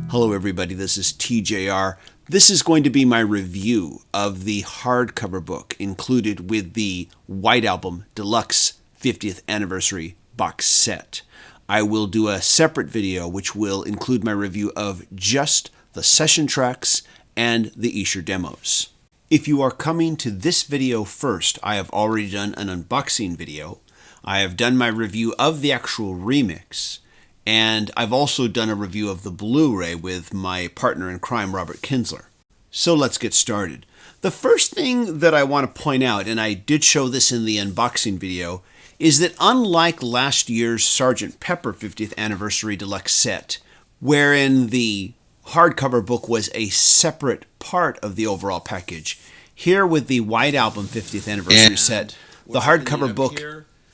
Hello everybody, this is TJR. This is going to be my review of the hardcover book included with the White Album Deluxe 50th Anniversary box set. I will do a separate video which will include my review of just the session tracks and the Escher demos. If you are coming to this video first, I have already done an unboxing video. I have done my review of the actual remix. And I've also done a review of the Blu-ray with my partner in crime, Robert Kinsler. So let's get started. The first thing that I want to point out, and I did show this in the unboxing video, is that unlike last year's Sgt. Pepper 50th Anniversary Deluxe set, wherein the hardcover book was a separate part of the overall package, here with the White Album 50th Anniversary set, the hardcover book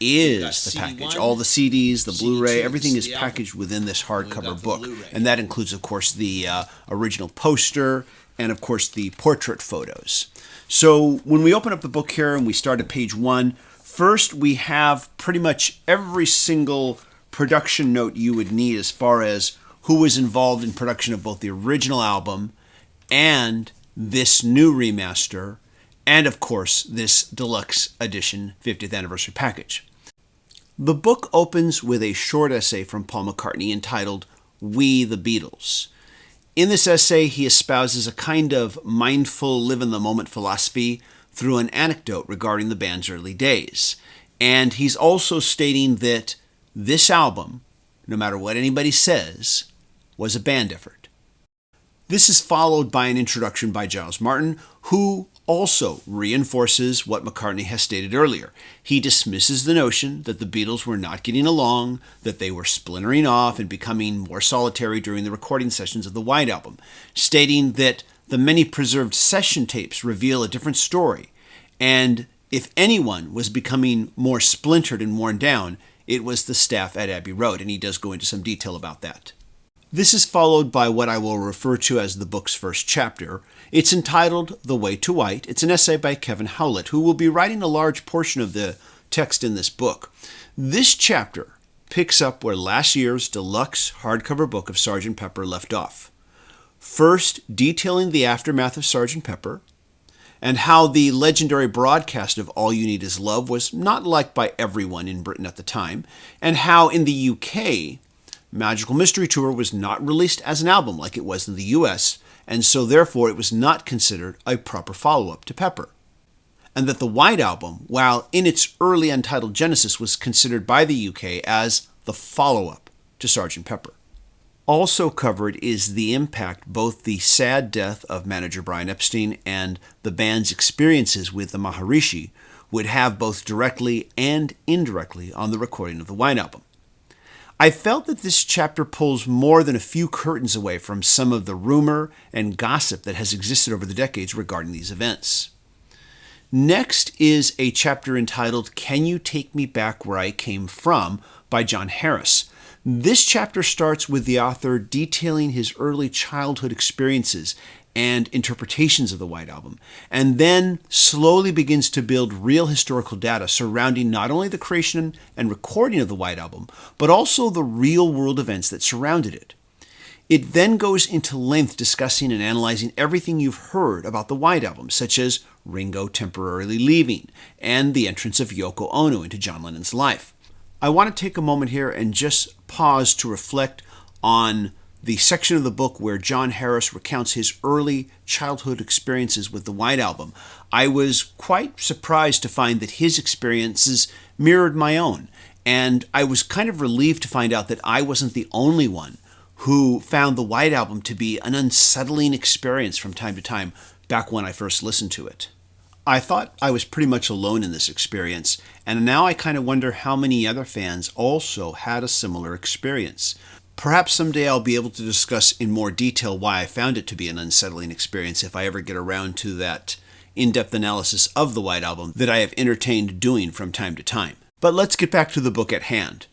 is the package. All the CDs, the Blu-ray, everything is packaged within this hardcover book. And that includes, of course, the original poster and, of course, the portrait photos. So when we open up the book here and we start at page 1, first we have pretty much every single production note you would need as far as who was involved in production of both the original album and this new remaster, and, of course, this deluxe edition 50th anniversary package. The book opens with a short essay from Paul McCartney entitled, "We the Beatles." In this essay, he espouses a kind of mindful, live-in-the-moment philosophy through an anecdote regarding the band's early days. And he's also stating that this album, no matter what anybody says, was a band effort. This is followed by an introduction by Giles Martin, who also reinforces what McCartney has stated earlier. He dismisses the notion that the Beatles were not getting along, that they were splintering off and becoming more solitary during the recording sessions of the White Album, stating that the many preserved session tapes reveal a different story, and if anyone was becoming more splintered and worn down, it was the staff at Abbey Road, and he does go into some detail about that. This is followed by what I will refer to as the book's first chapter. It's entitled The Way to White. It's an essay by Kevin Howlett, who will be writing a large portion of the text in this book. This chapter picks up where last year's deluxe hardcover book of Sgt. Pepper left off. First, detailing the aftermath of Sgt. Pepper, and how the legendary broadcast of All You Need Is Love was not liked by everyone in Britain at the time, and how in the UK, Magical Mystery Tour was not released as an album like it was in the US, and so therefore it was not considered a proper follow-up to Pepper. And that the White Album, while in its early untitled genesis, was considered by the UK as the follow-up to Sgt. Pepper. Also covered is the impact both the sad death of manager Brian Epstein and the band's experiences with the Maharishi would have both directly and indirectly on the recording of the White Album. I felt that this chapter pulls more than a few curtains away from some of the rumor and gossip that has existed over the decades regarding these events. Next is a chapter entitled Can You Take Me Back Where I Came From by John Harris. This chapter starts with the author detailing his early childhood experiences and interpretations of the White Album, and then slowly begins to build real historical data surrounding not only the creation and recording of the White Album, but also the real-world events that surrounded it. It then goes into length discussing and analyzing everything you've heard about the White Album, such as Ringo temporarily leaving and the entrance of Yoko Ono into John Lennon's life. I want to take a moment here and just pause to reflect on the section of the book where John Harris recounts his early childhood experiences with the White Album. I was quite surprised to find that his experiences mirrored my own, and I was kind of relieved to find out that I wasn't the only one who found the White Album to be an unsettling experience from time to time back when I first listened to it. I thought I was pretty much alone in this experience, and now I kind of wonder how many other fans also had a similar experience. Perhaps someday I'll be able to discuss in more detail why I found it to be an unsettling experience if I ever get around to that in-depth analysis of the White Album that I have entertained doing from time to time. But let's get back to the book at hand.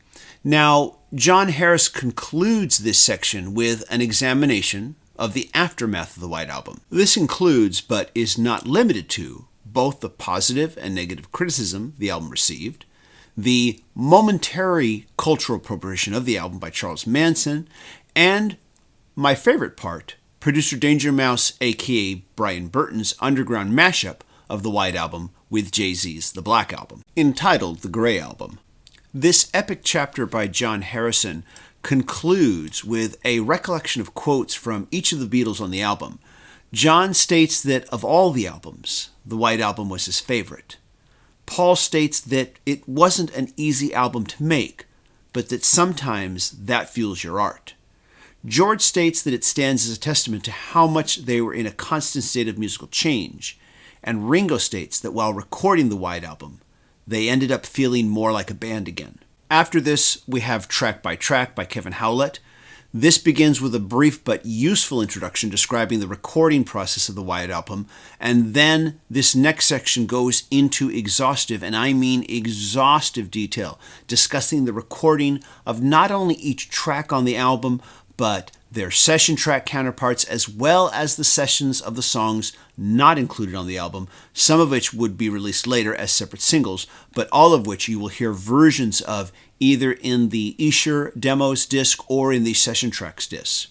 Now, John Harris concludes this section with an examination of the aftermath of the White Album. This includes, but is not limited to, both the positive and negative criticism the album received, the momentary cultural appropriation of the album by Charles Manson, and my favorite part, producer Danger Mouse, aka Brian Burton's underground mashup of the White Album with Jay-Z's The Black Album, entitled The Gray Album. This epic chapter by John Harrison concludes with a recollection of quotes from each of the Beatles on the album. John states that of all the albums, the White Album was his favorite. Paul states that it wasn't an easy album to make, but that sometimes that fuels your art. George states that it stands as a testament to how much they were in a constant state of musical change, and Ringo states that while recording the White Album, they ended up feeling more like a band again. After this, we have Track by Track by Kevin Howlett. This begins with a brief but useful introduction describing the recording process of the White Album, and then this next section goes into exhaustive, and I mean exhaustive detail, discussing the recording of not only each track on the album, but their session track counterparts, as well as the sessions of the songs not included on the album, some of which would be released later as separate singles, but all of which you will hear versions of either in the Escher Demos disc or in the Session Tracks disc.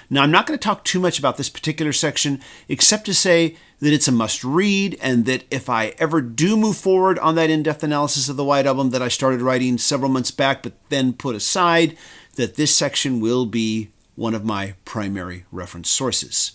Now, I'm not going to talk too much about this particular section, except to say that it's a must-read, and that if I ever do move forward on that in-depth analysis of the White Album that I started writing several months back but then put aside, that this section will be one of my primary reference sources.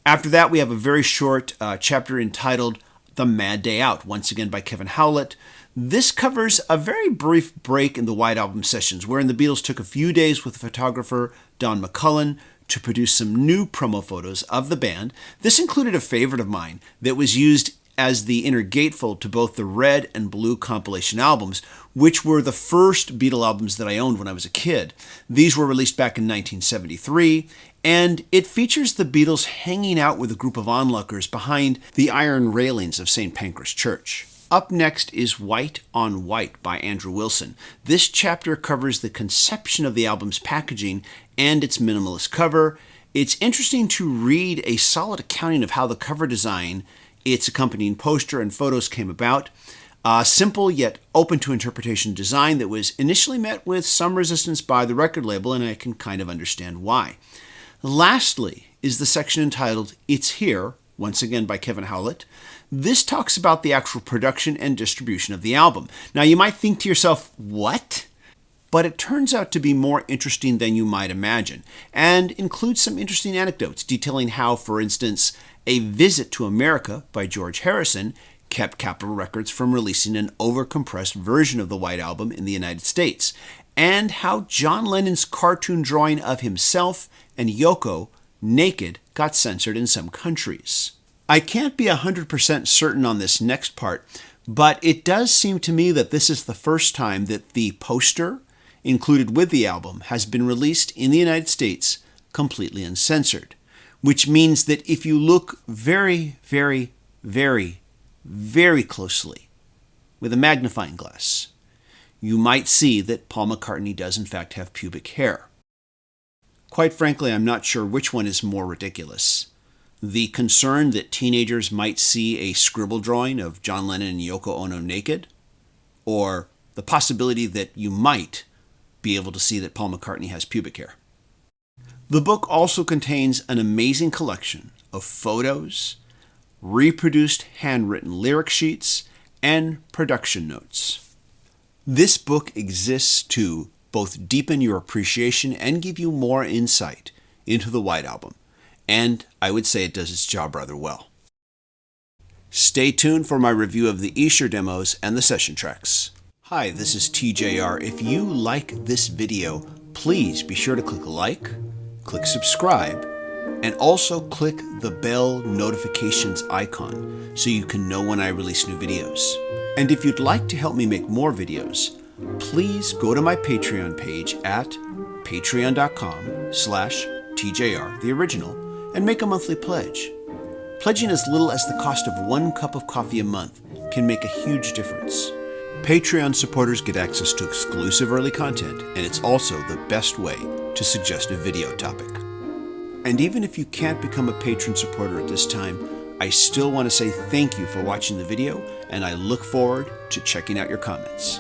After that, we have a very short chapter entitled The Mad Day Out, once again by Kevin Howlett. This covers a very brief break in the White Album sessions, wherein the Beatles took a few days with photographer Don McCullen to produce some new promo photos of the band. This included a favorite of mine that was used as the inner gatefold to both the Red and Blue compilation albums, which were the first Beatle albums that I owned when I was a kid. These were released back in 1973, and it features the Beatles hanging out with a group of onlookers behind the iron railings of St. Pancras Church. Up next is White on White by Andrew Wilson. This chapter covers the conception of the album's packaging and its minimalist cover. It's interesting to read a solid accounting of how the cover design, its accompanying poster and photos came about. A simple yet open to interpretation design that was initially met with some resistance by the record label, and I can kind of understand why. Lastly is the section entitled It's Here, once again by Kevin Howlett. This talks about the actual production and distribution of the album. Now you might think to yourself, what? But it turns out to be more interesting than you might imagine, and includes some interesting anecdotes detailing how, for instance, A Visit to America by George Harrison kept Capitol Records from releasing an overcompressed version of the White Album in the United States, and how John Lennon's cartoon drawing of himself and Yoko naked got censored in some countries. I can't be 100% certain on this next part, but it does seem to me that this is the first time that the poster included with the album has been released in the United States completely uncensored, which means that if you look very, very, very, very closely with a magnifying glass, you might see that Paul McCartney does in fact have pubic hair. Quite frankly, I'm not sure which one is more ridiculous. The concern that teenagers might see a scribble drawing of John Lennon and Yoko Ono naked, or the possibility that you might be able to see that Paul McCartney has pubic hair. The book also contains an amazing collection of photos, reproduced handwritten lyric sheets, and production notes. This book exists to both deepen your appreciation and give you more insight into the White Album, and I would say it does its job rather well. Stay tuned for my review of the Escher demos and the session tracks. Hi, this is TJR. If you like this video, please be sure to click like, click subscribe, and also click the bell notifications icon so you can know when I release new videos. And if you'd like to help me make more videos, please go to my Patreon page at patreon.com/TJRTheOriginal and make a monthly pledge. Pledging as little as the cost of 1 cup of coffee a month can make a huge difference. Patreon supporters get access to exclusive early content, and it's also the best way to suggest a video topic. And even if you can't become a patron supporter at this time, I still want to say thank you for watching the video, and I look forward to checking out your comments.